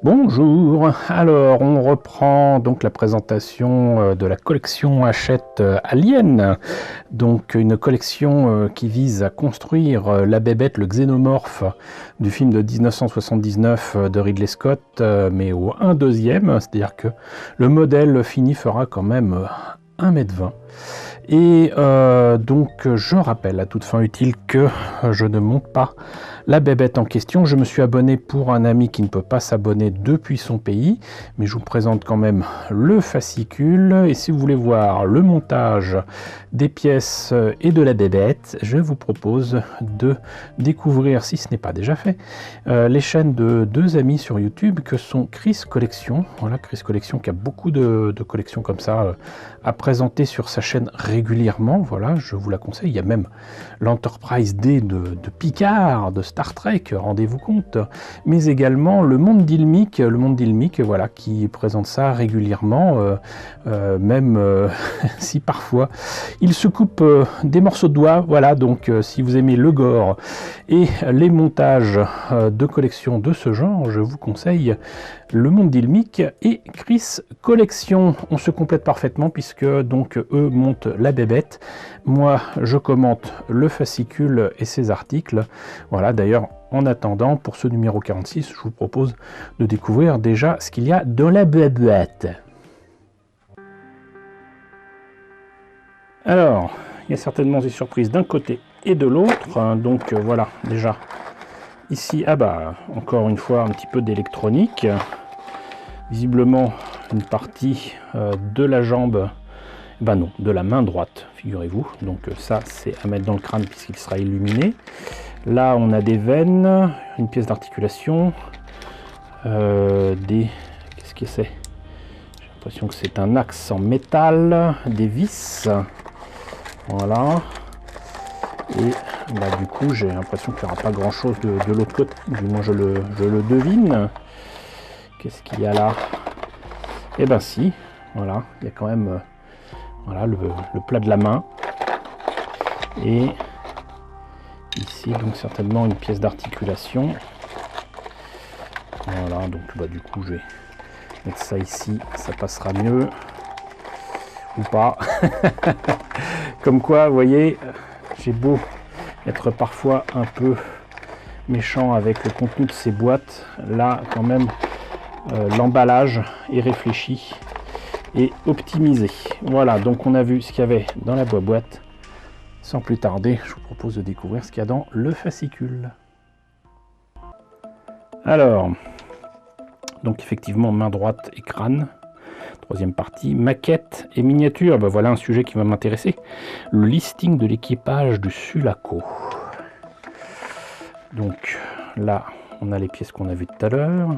Bonjour, alors on reprend donc la présentation de la collection Hachette Alien, donc une collection qui vise à construire la bébête, le xénomorphe du film de 1979 de Ridley Scott, mais au 1/2, c'est-à-dire que le modèle fini fera quand même 1,20 m. Et donc je rappelle à toute fin utile que je ne monte pas la bébête en question. Je me suis abonné pour un ami qui ne peut pas s'abonner depuis son pays, mais je vous présente quand même le fascicule. Et si vous voulez voir le montage des pièces et de la bébête, je vous propose de découvrir, si ce n'est pas déjà fait, les chaînes de deux amis sur YouTube que sont Chris Collection. Voilà, Chris Collection qui a beaucoup de collections comme ça à présenter sur sa chaîne régulièrement. Voilà, je vous la conseille. Il y a même l'Enterprise D de Picard, de Star Trek, rendez-vous compte, mais également le monde d'Ilmic, voilà, qui présente ça régulièrement, même si parfois il se coupe des morceaux de doigts. Voilà, donc si vous aimez le gore et les montages de collection de ce genre, je vous conseille le monde d'Ilmic et Chris Collection. On se complète parfaitement puisque donc eux montent la bébête, moi je commente le fascicule et ses articles. Voilà, d'ailleurs en attendant, pour ce numéro 46, je vous propose de découvrir déjà ce qu'il y a dans la bébête. Alors, il y a certainement des surprises d'un côté et de l'autre, donc voilà, déjà ici, ah bah encore une fois un petit peu d'électronique, visiblement une partie de la jambe, bah non, de la main droite, figurez-vous, donc ça c'est à mettre dans le crâne puisqu'il sera illuminé. Là on a des veines, une pièce d'articulation, qu'est-ce que c'est? J'ai l'impression que c'est un axe en métal, des vis, voilà. Et bah, du coup j'ai l'impression qu'il n'y aura pas grand chose de l'autre côté, du moins je le devine. Qu'est-ce qu'il y a là? Eh ben si, voilà, il y a quand même voilà, le plat de la main. Et ici donc certainement une pièce d'articulation. Voilà, donc bah, du coup je vais mettre ça ici, ça passera mieux. Ou pas. Comme quoi, vous voyez, j'ai beau être parfois un peu méchant avec le contenu de ces boîtes, là quand même l'emballage est réfléchi et optimisé. Voilà, donc on a vu ce qu'il y avait dans la boîte. Sans plus tarder, je vous propose de découvrir ce qu'il y a dans le fascicule. Alors, donc effectivement main droite et crâne. Troisième partie, maquette et miniature. Ben voilà un sujet qui va m'intéresser. Le listing de l'équipage du Sulaco. Donc là, on a les pièces qu'on a vues tout à l'heure.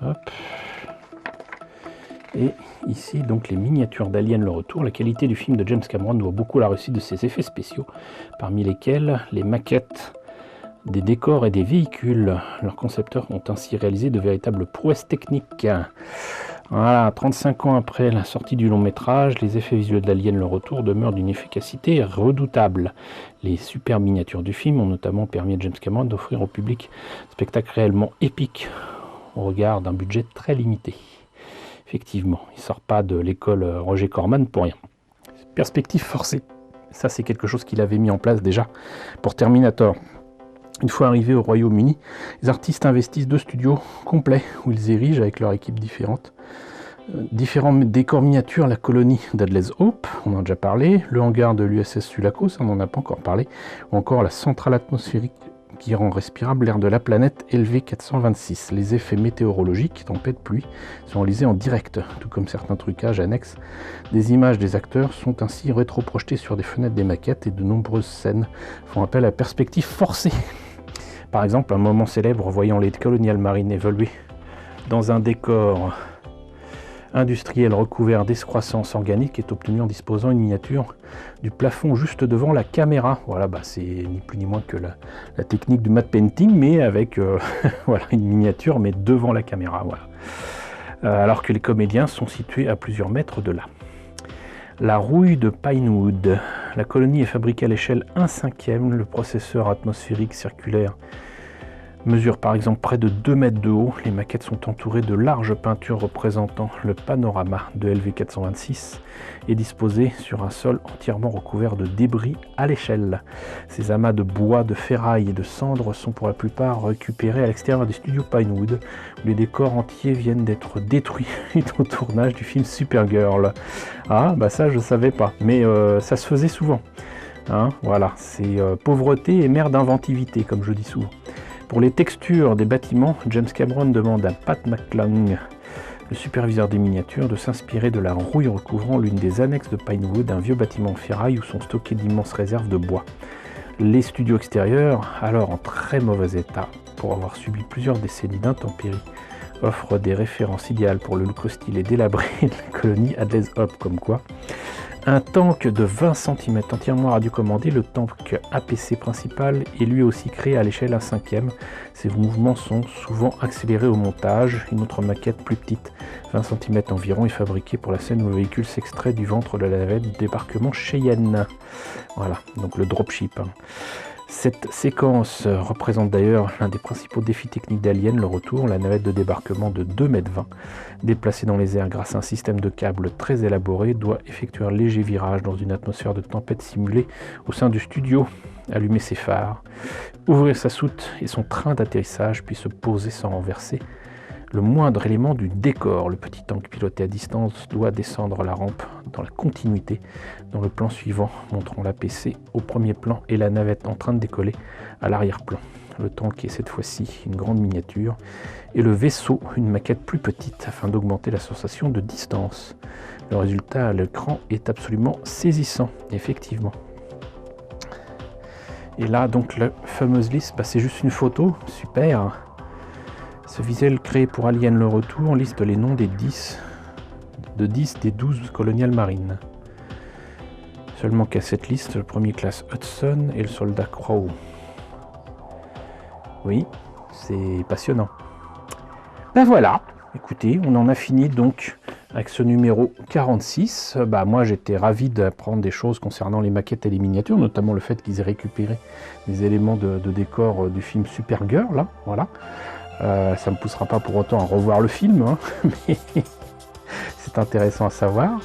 Hop. Et ici, donc les miniatures d'Alien le Retour. La qualité du film de James Cameron doit beaucoup à la réussite de ses effets spéciaux, parmi lesquels les maquettes des décors et des véhicules. Leurs concepteurs ont ainsi réalisé de véritables prouesses techniques. Voilà, 35 ans après la sortie du long métrage, les effets visuels d'Alien le Retour demeurent d'une efficacité redoutable. Les superbes miniatures du film ont notamment permis à James Cameron d'offrir au public un spectacle réellement épique au regard d'un budget très limité. Effectivement, il ne sort pas de l'école Roger Corman pour rien. Perspective forcée, ça c'est quelque chose qu'il avait mis en place déjà pour Terminator. Une fois arrivés au Royaume-Uni, les artistes investissent 2 studios complets où ils érigent avec leur équipe différente différents décors miniatures, la colonie d'Adler's Hope, on en a déjà parlé, le hangar de l'USS Sulaco, ça on n'en a pas encore parlé, ou encore la centrale atmosphérique qui rend respirable l'air de la planète LV426. Les effets météorologiques, tempêtes, pluie, sont réalisés en direct, tout comme certains trucages annexes. Des images des acteurs sont ainsi rétroprojetées sur des fenêtres des maquettes et de nombreuses scènes font appel à la perspective forcée. Par exemple, un moment célèbre voyant les Colonial Marines évoluer dans un décor industriel recouvert d'escroissance organique est obtenu en disposant une miniature du plafond juste devant la caméra. Voilà, bah c'est ni plus ni moins que la technique du matte painting, mais avec voilà, une miniature, mais devant la caméra. Voilà. Alors que les comédiens sont situés à plusieurs mètres de là. La rouille de Pinewood. La colonie est fabriquée à l'échelle 1/5. Le processeur atmosphérique circulaire Mesurent par exemple près de 2 mètres de haut, les maquettes sont entourées de larges peintures représentant le panorama de LV426 et disposées sur un sol entièrement recouvert de débris à l'échelle. Ces amas de bois, de ferraille et de cendres sont pour la plupart récupérés à l'extérieur des studios Pinewood, où les décors entiers viennent d'être détruits au tournage du film Supergirl. Ah, bah ça je savais pas, mais ça se faisait souvent. Hein, voilà, c'est pauvreté et mère d'inventivité, comme je dis souvent. Pour les textures des bâtiments, James Cameron demande à Pat McClung, le superviseur des miniatures, de s'inspirer de la rouille recouvrant l'une des annexes de Pinewood, un vieux bâtiment en ferraille où sont stockées d'immenses réserves de bois. Les studios extérieurs, alors en très mauvais état, pour avoir subi plusieurs décennies d'intempéries, offrent des références idéales pour le look hostile et délabré de la colonie Hadley's Hop, comme quoi. Un tank de 20 cm entièrement radiocommandé, le tank APC principal est lui aussi créé à l'échelle 1/5. Ses mouvements sont souvent accélérés au montage. Une autre maquette plus petite, 20 cm environ, est fabriquée pour la scène où le véhicule s'extrait du ventre de la navette du débarquement Cheyenne. Voilà, donc le dropship. Cette séquence représente d'ailleurs l'un des principaux défis techniques d'Alien, le retour, la navette de débarquement de 2,20 m, déplacée dans les airs grâce à un système de câbles très élaboré, doit effectuer un léger virage dans une atmosphère de tempête simulée au sein du studio, allumer ses phares, ouvrir sa soute et son train d'atterrissage, puis se poser sans renverser le moindre élément du décor. Le petit tank piloté à distance doit descendre la rampe dans la continuité, dans le plan suivant, montrant l'APC au premier plan et la navette en train de décoller à l'arrière-plan. Le tank est cette fois-ci une grande miniature et le vaisseau une maquette plus petite afin d'augmenter la sensation de distance. Le résultat à l'écran est absolument saisissant, effectivement. Et là donc la fameuse liste, c'est juste une photo, super. Ce visuel créé pour Alien le Retour liste les noms des 10 des 12 coloniales marines. Seulement qu'à cette liste, le premier classe Hudson et le soldat Crow. Oui, c'est passionnant. Ben voilà, écoutez, on en a fini donc avec ce numéro 46. Moi j'étais ravi d'apprendre des choses concernant les maquettes et les miniatures, notamment le fait qu'ils aient récupéré des éléments de décor du film Supergirl, là, voilà. Ça ne me poussera pas pour autant à revoir le film, hein, mais c'est intéressant à savoir.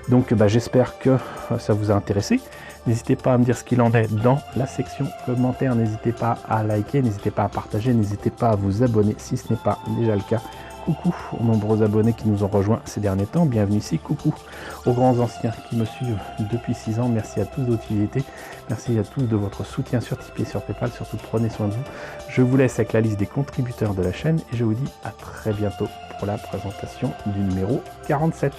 Donc j'espère que ça vous a intéressé. N'hésitez pas à me dire ce qu'il en est dans la section commentaires. N'hésitez pas à liker, n'hésitez pas à partager, n'hésitez pas à vous abonner si ce n'est pas déjà le cas. Coucou aux nombreux abonnés qui nous ont rejoints ces derniers temps. Bienvenue ici. Coucou aux grands anciens qui me suivent depuis 6 ans. Merci à tous de votre fidélité. Merci à tous de votre soutien sur Tipeee et sur Paypal. Surtout prenez soin de vous. Je vous laisse avec la liste des contributeurs de la chaîne et je vous dis à très bientôt pour la présentation du numéro 47.